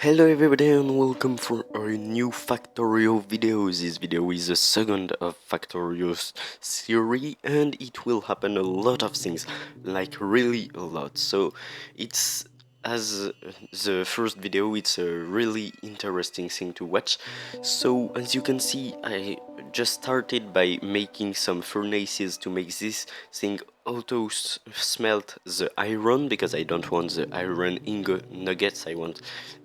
Hello everybody and welcome for our new Factorio video. This video is the second of Factorio's series and it will happen a lot of things, like really a lot. So it's as the first video, it's a really interesting thing to watch. So as you can see, I just started by making some furnaces to make this thing auto smelt the iron, because I don't want the iron ingot nuggets, I want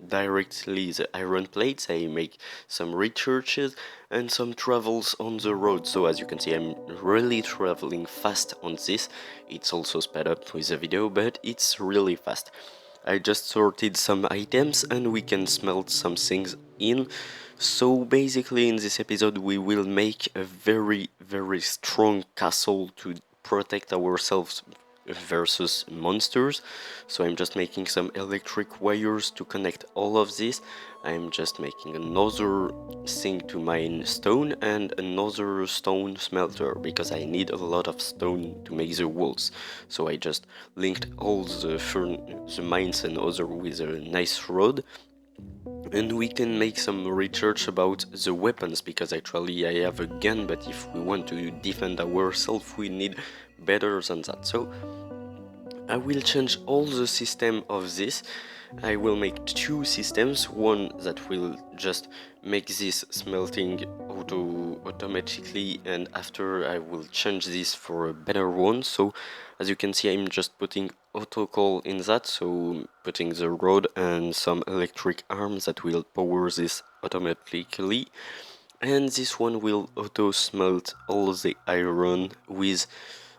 directly the iron plates. I make some researches and some travels on the road. So as you can see, I'm really traveling fast on this. It's also sped up with the video, but it's really fast. I just sorted some items and we can smelt some things in. So basically in this episode we will make a very strong castle to protect ourselves versus monsters. So I'm just making some electric wires to connect all of this. I'm just making another thing to mine stone and another stone smelter, because I need a lot of stone to make the walls. So I just linked all the mines and other with a nice road. And we can make some research about the weapons, because actually I have a gun, but if we want to defend ourselves we need better than that. So I will change all the system of this. I will make two systems, one that will just make this smelting automatically, and after I will change this for a better one. So as you can see, I'm just putting auto coal in that, so putting the rod and some electric arms that will power this automatically. And this one will auto smelt all the iron with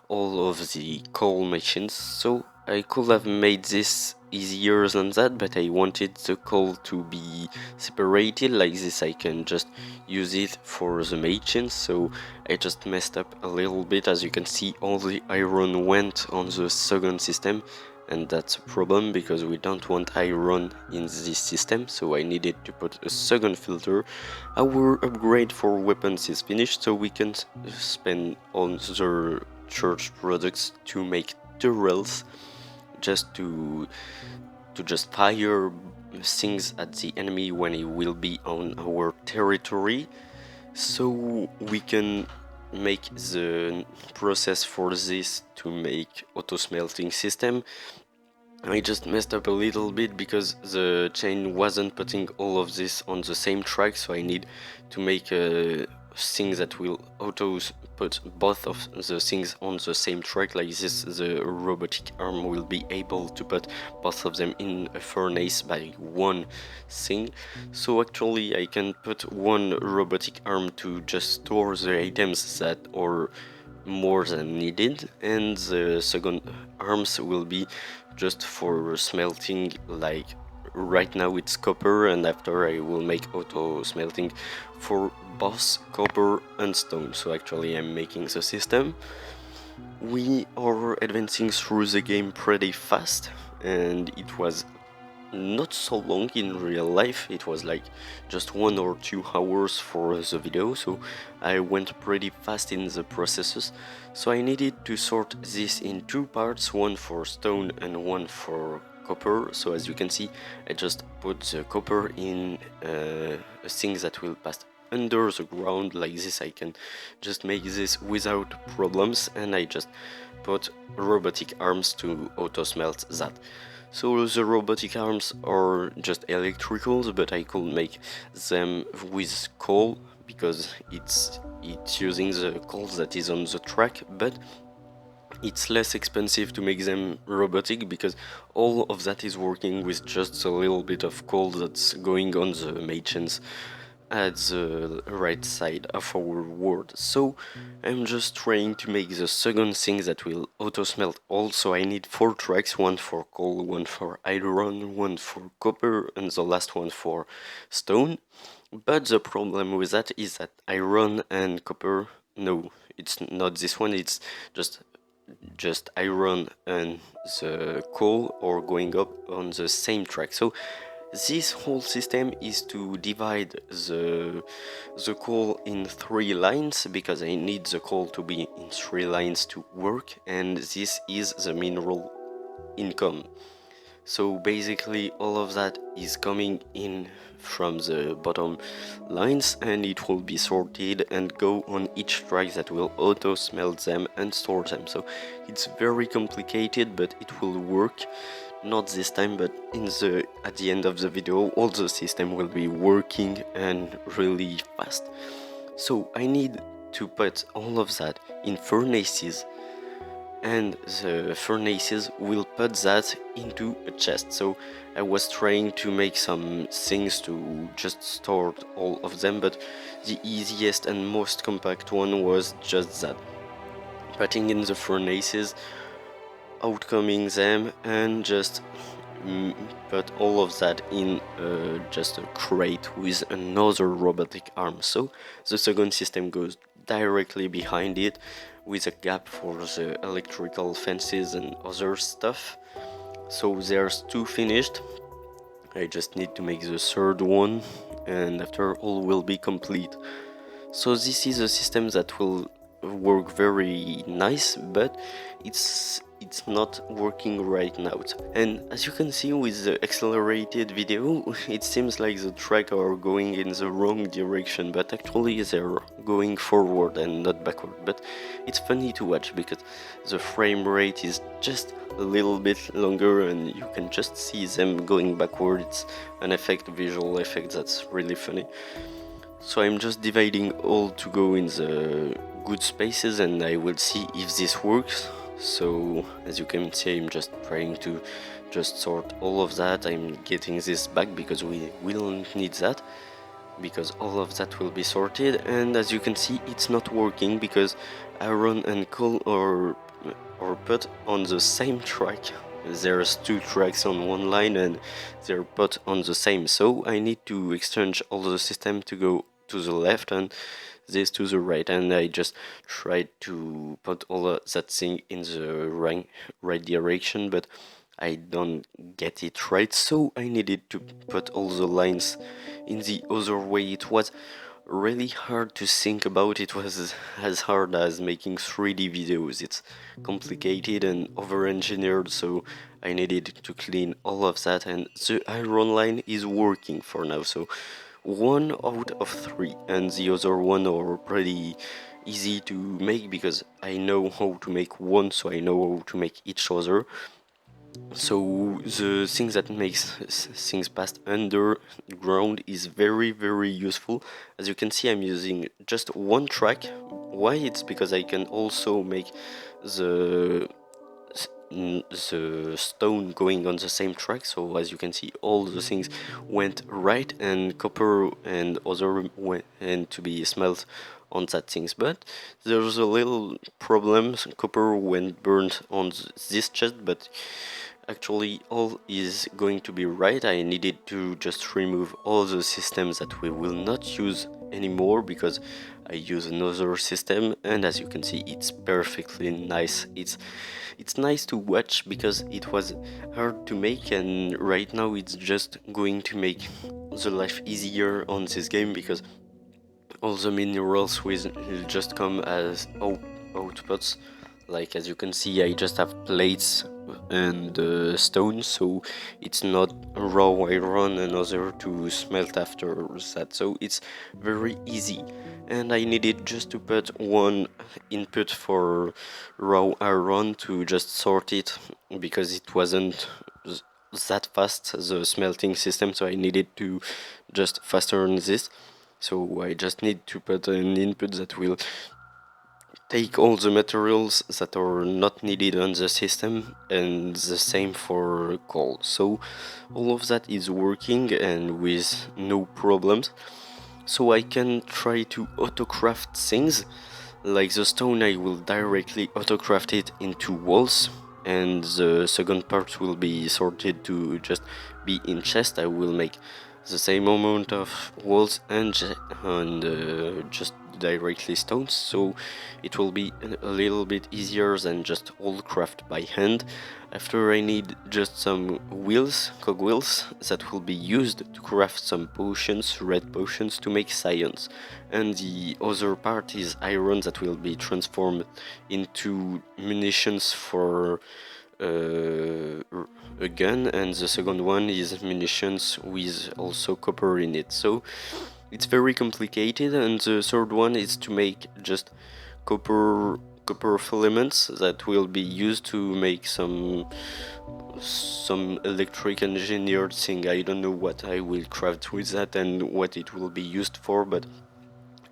all of the coal machines. So I could have made this easier than that, but I wanted the coal to be separated like this. I can just use it for the machines, so I just messed up a little bit. As you can see, all the iron went on the second system, and that's a problem because we don't want iron in this system, so I needed to put a second filter. Our upgrade for weapons is finished, so we can spend on the church products to make turrets, just to just fire things at the enemy when he will be on our territory. So we can make the process for this to make auto smelting system. I just messed up a little bit because the chain wasn't putting all of this on the same track, so I need to make a thing that will auto put both of the things on the same track. Like this, the robotic arm will be able to put both of them in a furnace by one thing. So actually I can put one robotic arm to just store the items that are more than needed, and the second arms will be just for smelting. Like right now it's copper, and after I will make auto smelting for both copper and stone. So actually I'm making the system. We are advancing through the game pretty fast, and it was not so long in real life. It was like just 1 or 2 hours for the video, so I went pretty fast in the processes. So I needed to sort this in two parts, one for stone and one for copper. So as you can see, I just put the copper in a thing that will pass under the ground. Like this I can just make this without problems, and I just put robotic arms to auto smelt that. So the robotic arms are just electricals, but I could make them with coal because it's using the coal that is on the track, but it's less expensive to make them robotic because all of that is working with just a little bit of coal that's going on the machines at the right side of our world. So I'm just trying to make the second thing that will auto smelt all. So I need 4 tracks, one for coal, one for iron, one for copper, and the last one for stone. But the problem with that is that iron and copper, no, it's not this one, it's just iron and the coal are going up on the same track. So this whole system is to divide the coal in 3 lines, because I need the coal to be in 3 lines to work, and this is the mineral income. So basically all of that is coming in from the bottom lines, and it will be sorted and go on each track that will auto smelt them and store them. So it's very complicated, but it will work. Not this time, but at the end of the video all the system will be working and really fast. So I need to put all of that in furnaces, and the furnaces will put that into a chest. So I was trying to make some things to just store all of them, but the easiest and most compact one was just that, putting in the furnaces, outcoming them, and just put all of that in just a crate with another robotic arm. So the second system goes directly behind it with a gap for the electrical fences and other stuff. So there's two finished. I just need to make the third one, and after all will be complete. So this is a system that will work very nice, but it's not working right now. And as you can see with the accelerated video, it seems like the track are going in the wrong direction, but actually they're going forward and not backward. But it's funny to watch because the frame rate is just a little bit longer and you can just see them going backward. It's an effect, visual effect, that's really funny. So I'm just dividing all to go in the good spaces, and I will see if this works. So as you can see, I'm just trying to just sort all of that. I'm getting this back because we will need that, because all of that will be sorted. And as you can see, it's not working because iron and coal are put on the same track. There's two tracks on one line and they're put on the same, so I need to exchange all the system to go to the left and this to the right, and I just tried to put all of that thing in the right direction, but I don't get it right, so I needed to put all the lines in the other way. It was really hard to think about. It was as hard as making 3D videos. It's complicated and over-engineered, so I needed to clean all of that, and the iron line is working for now. So 1 out of 3, and the other one are pretty easy to make because I know how to make one, so I know how to make each other. So the thing that makes things pass underground is very useful. As you can see, I'm using just one track. Why? It's because I can also make the the stone going on the same track. So as you can see, all the things went right, and copper and other went and to be smelt on that things. But there's a little problem. Copper went burned on this chest, but actually all is going to be right. I needed to just remove all the systems that we will not use anymore because I use another system, and as you can see, it's perfectly nice. It's nice to watch because it was hard to make, and right now it's just going to make the life easier on this game because all the minerals will just come as outputs. Like as you can see, I just have plates and stones, so it's not raw iron and other to smelt after that, so it's very easy. And I needed just to put one input for raw iron to just sort it because it wasn't that fast, the smelting system, so I needed to just faster on this. So I just need to put an input that will take all the materials that are not needed on the system, and the same for coal. So all of that is working and with no problems. So I can try to autocraft things. Like the stone, I will directly autocraft it into walls, and the second part will be sorted to just be in chest. I will make the same amount of walls and just directly stones, so it will be a little bit easier than just all craft by hand. After, I need just some wheels, cogwheels, that will be used to craft some potions, red potions, to make science, and the other part is iron that will be transformed into munitions for a gun, and the second one is munitions with also copper in it. So it's very complicated, and the third one is to make just copper filaments that will be used to make some electric engineered thing. I don't know what I will craft with that and what it will be used for, but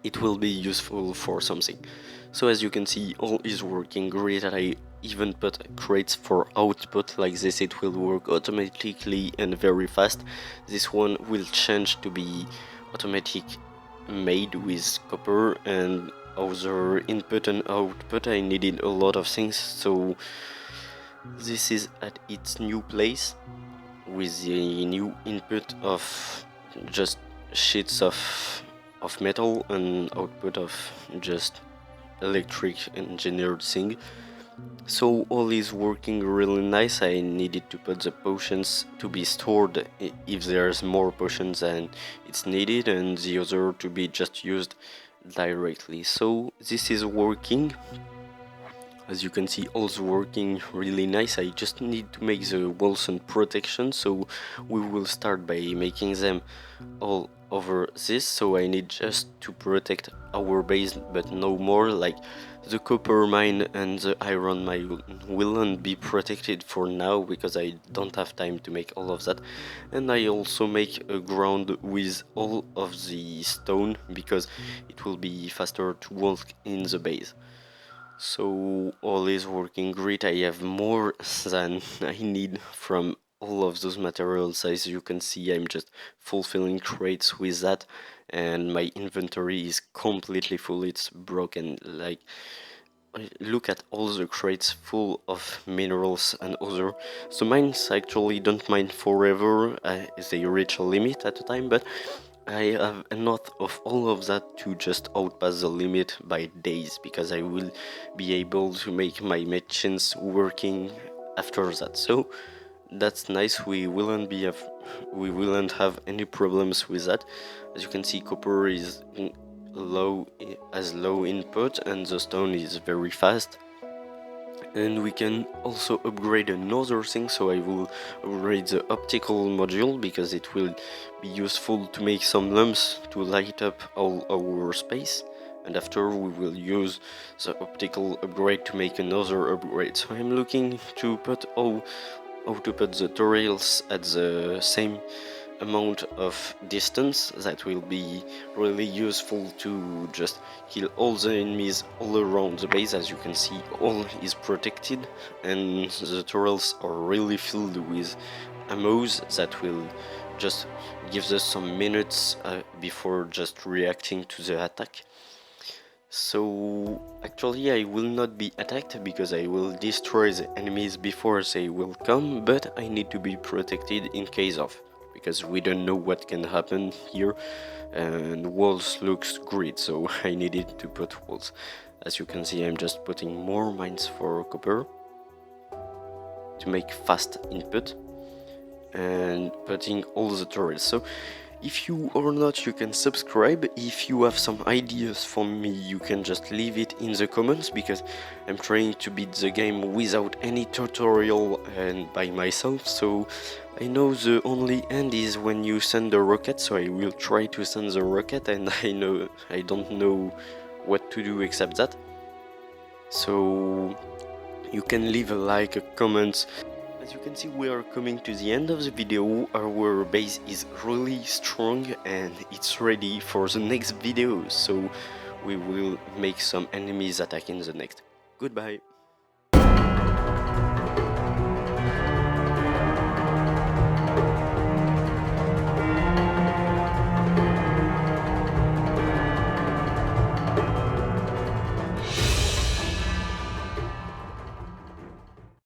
it will be useful for something. So as you can see, all is working great. I even put crates for output like this. It will work automatically and very fast. This one will change to be automatic made with copper, and other input and output I needed a lot of things, so this is at its new place with the new input of just sheets of metal and output of just electric engineered thing. So all is working really nice. I needed to put the potions to be stored if there's more potions than it's needed, and the other to be just used directly. So this is working. As you can see, all's working really nice. I just need to make the walls and protection, so we will start by making them all over this. So I need just to protect our base, but no more. Like the copper mine and the iron mine will not be protected for now because I don't have time to make all of that. And I also make a ground with all of the stone because it will be faster to walk in the base. So all is working great. I have more than I need from all of those materials. As you can see, I'm just fulfilling crates with that, and my inventory is completely full. It's broken. Like, look at all the crates full of minerals and other. So mines actually don't mine forever. They reach a limit at a time, but I have enough of all of that to just outpass the limit by days, because I will be able to make my machines working after that. So that's nice. We won't have any problems with that. As you can see, copper is low input, and the stone is very fast. And we can also upgrade another thing, so I will upgrade the optical module because it will be useful to make some lamps to light up all our space, and after we will use the optical upgrade to make another upgrade. So I'm looking to put how to put the turrets at the same amount of distance. That will be really useful to just kill all the enemies all around the base. As you can see, all is protected, and the turrets are really filled with ammos that will just give us some minutes before just reacting to the attack. So actually I will not be attacked because I will destroy the enemies before they will come, but I need to be protected in case of, because we don't know what can happen here, and walls looks great, so I needed to put walls. As you can see, I'm just putting more mines for copper to make fast input and putting all the turrets. So if you or not, you can subscribe. If you have some ideas for me, you can just leave it in the comments, because I'm trying to beat the game without any tutorial and by myself. So I know the only end is when you send a rocket, so I will try to send the rocket, and I don't know what to do except that. So you can leave a like, a comment. As you can see, we are coming to the end of the video. Our base is really strong and it's ready for the next video, so we will make some enemies attack in the next. Goodbye.